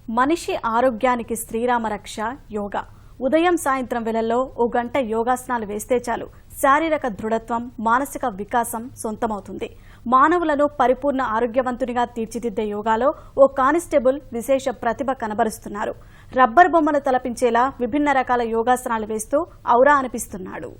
మనిషి ఆరోగ్యానికి శ్రీరామ రక్ష యోగా. ఉదయం సాయంత్రం వేళల్లో ఓ గంట యోగాసనాలు వేస్తే చాలు శారీరక దృఢత్వం, మానసిక వికాసం సొంతమవుతుంది. మానవులను పరిపూర్ణ ఆరోగ్యవంతునిగా తీర్చిదిద్దే యోగాలో ఓ కానిస్టేబుల్ విశేష ప్రతిభ కనబరుస్తున్నారు. రబ్బర్ బొమ్మను తలపించేలా విభిన్న రకాల యోగాసనాలు వేస్తూ ఔరా అనిపిస్తున్నాడు.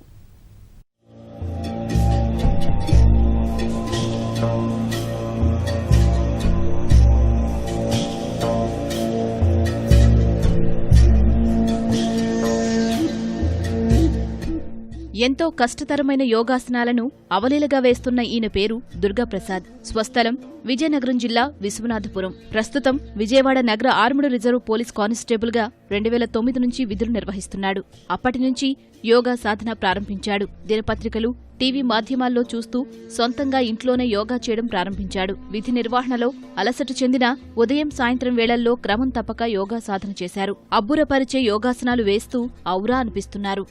ఎంతో కష్టతరమైన యోగాసనాలను అవలీలగా వేస్తున్న ఈయన పేరు దుర్గాప్రసాద్. స్వస్థలం విజయనగరం జిల్లా విశ్వనాథపురం. ప్రస్తుతం విజయవాడ నగర ఆర్ముడ్ రిజర్వ్ పోలీస్ కానిస్టేబుల్ గా 2009 నుంచి విధులు నిర్వహిస్తున్నాడు. అప్పటి నుంచి యోగా సాధన ప్రారంభించాడు. దినపత్రికలు, టీవీ మాధ్యమాల్లో చూస్తూ సొంతంగా ఇంట్లోనే యోగా చేయడం ప్రారంభించాడు. విధి నిర్వహణలో అలసట చెందిన ఉదయం సాయంత్రం వేళల్లో క్రమం తప్పక యోగా సాధన చేశారు. అబ్బురపరిచే యోగాసనాలు వేస్తూ ఔరా అనిపిస్తున్నారు.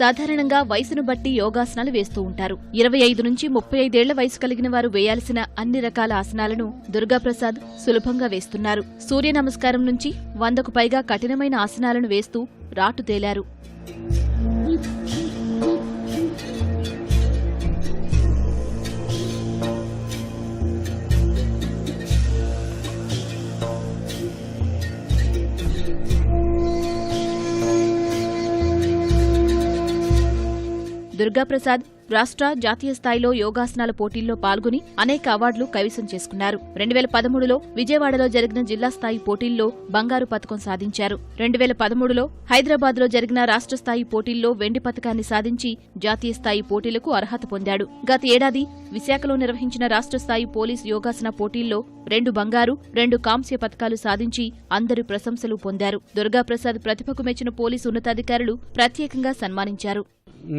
సాధారణంగా వయసును బట్టి యోగాసనాలు వేస్తూ ఉంటారు. 25 నుంచి 35 ఏళ్ల వయసు కలిగిన వారు వేయాల్సిన అన్ని రకాల ఆసనాలను దుర్గాప్రసాద్ సులభంగా వేస్తున్నారు. సూర్య నమస్కారం నుంచి 100కు పైగా కఠినమైన ఆసనాలను వేస్తూ రాటు తేలారు. దుర్గాప్రసాద్ రాష్ట్ర, జాతీయ స్థాయిలో యోగాసనాల పోటీల్లో పాల్గొని అనేక అవార్డులు కైవసం చేసుకున్నారు. 2013లో విజయవాడలో జరిగిన జిల్లా స్థాయి పోటీల్లో బంగారు పతకం సాధించారు. 2013లో హైదరాబాద్లో జరిగిన రాష్ట్ర స్థాయి పోటీల్లో వెండి పతకాన్ని సాధించి జాతీయ స్థాయి పోటీలకు అర్హత పొందాడు. గత ఏడాది విశాఖలో నిర్వహించిన రాష్ట్ర స్థాయి పోలీస్ యోగాసన పోటీల్లో 2 బంగారు, 2 కాంస్య పతకాలు సాధించి అందరి ప్రశంసలు పొందారు. దుర్గాప్రసాద్ ప్రతిభకు మెచ్చిన పోలీసు ఉన్నతాధికారులు ప్రత్యేకంగా సన్మానించారు.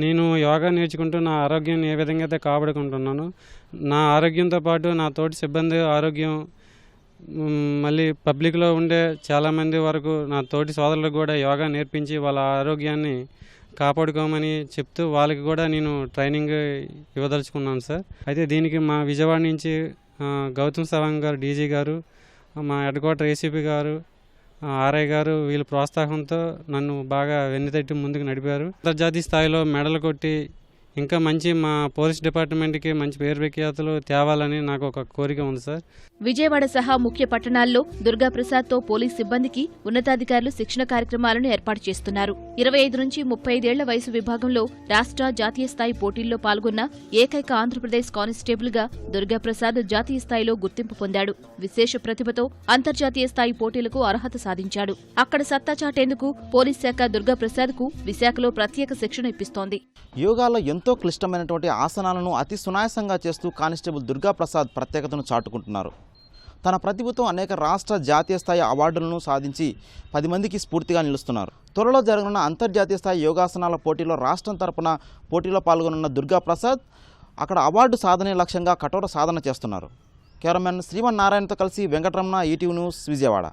నేను యోగా నేర్చుకుంటూ నా ఆరోగ్యాన్ని ఏ విధంగా అయితే కాపాడుకుంటున్నాను, నా ఆరోగ్యంతో పాటు నా తోటి సిబ్బంది ఆరోగ్యం, మళ్ళీ పబ్లిక్లో ఉండే చాలామంది వరకు నా తోటి సోదరులకు కూడా యోగా నేర్పించి వాళ్ళ ఆరోగ్యాన్ని కాపాడుకోమని చెప్తూ వాళ్ళకి కూడా నేను ట్రైనింగ్ ఇవ్వదలుచుకున్నాను సార్. అయితే దీనికి మా విజయవాడ నుంచి గౌతమ్ సవాంగ్ గారు, డీజీ గారు, మా హెడ్ క్వార్టర్ ఏసీపీ గారు, ఆర్ఐ గారు వీళ్ళ ప్రోత్సాహంతో నన్ను బాగా వెన్నుతట్టి ముందుకు నడిపారు. అంతర్జాతీయ స్థాయిలో మెడలు కొట్టి ఇంకా మంచి మా పోలీస్ డిపార్ట్మెంట్కి మంచి పేరు ప్రఖ్యాతులు తేవాలని నాకు ఒక కోరిక ఉంది సార్. విజయవాడ సహా ముఖ్య పట్టణాల్లో దుర్గాప్రసాద్తో పోలీస్ సిబ్బందికి ఉన్నతాధికారులు శిక్షణ కార్యక్రమాలను ఏర్పాటు చేస్తున్నారు. 25 నుంచి 35 ఏళ్ల వయసు విభాగంలో రాష్ట్ర, జాతీయ స్థాయి పోటీల్లో పాల్గొన్న ఏకైక ఆంధ్రప్రదేశ్ కానిస్టేబుల్ గా దుర్గాప్రసాద్ జాతీయ స్థాయిలో గుర్తింపు పొందాడు. విశేష ప్రతిభతో అంతర్జాతీయ స్థాయి పోటీలకు అర్హత సాధించాడు. అక్కడ సత్తా చాటేందుకు పోలీస్ శాఖ దుర్గాప్రసాద్ కు విశాఖలో ప్రత్యేక శిక్షణ ఇప్పిస్తోంది. యోగాలో ఎంతో క్లిష్టమైనటువంటి ఆసనాలను అతి సునాయాసంగా చేస్తూ కానిస్టేబుల్ దుర్గాప్రసాద్ ప్రత్యేకతను చాటుకుంటున్నారు. తన ప్రతిభతో అనేక రాష్ట్ర, జాతీయ స్థాయి అవార్డులను సాధించి 10 మందికి స్ఫూర్తిగా నిలుస్తున్నారు. త్వరలో జరగనున్న అంతర్జాతీయ స్థాయి యోగాసనాల పోటీలో రాష్ట్రం తరపున పోటీలో పాల్గొనున్న దుర్గాప్రసాద్ అక్కడ అవార్డు సాధనే లక్ష్యంగా కఠోర సాధన చేస్తున్నారు. కెమెరామెన్ శ్రీమన్ నారాయణతో కలిసి వెంకటరమణ, ఈటీవీ న్యూస్, విజయవాడ.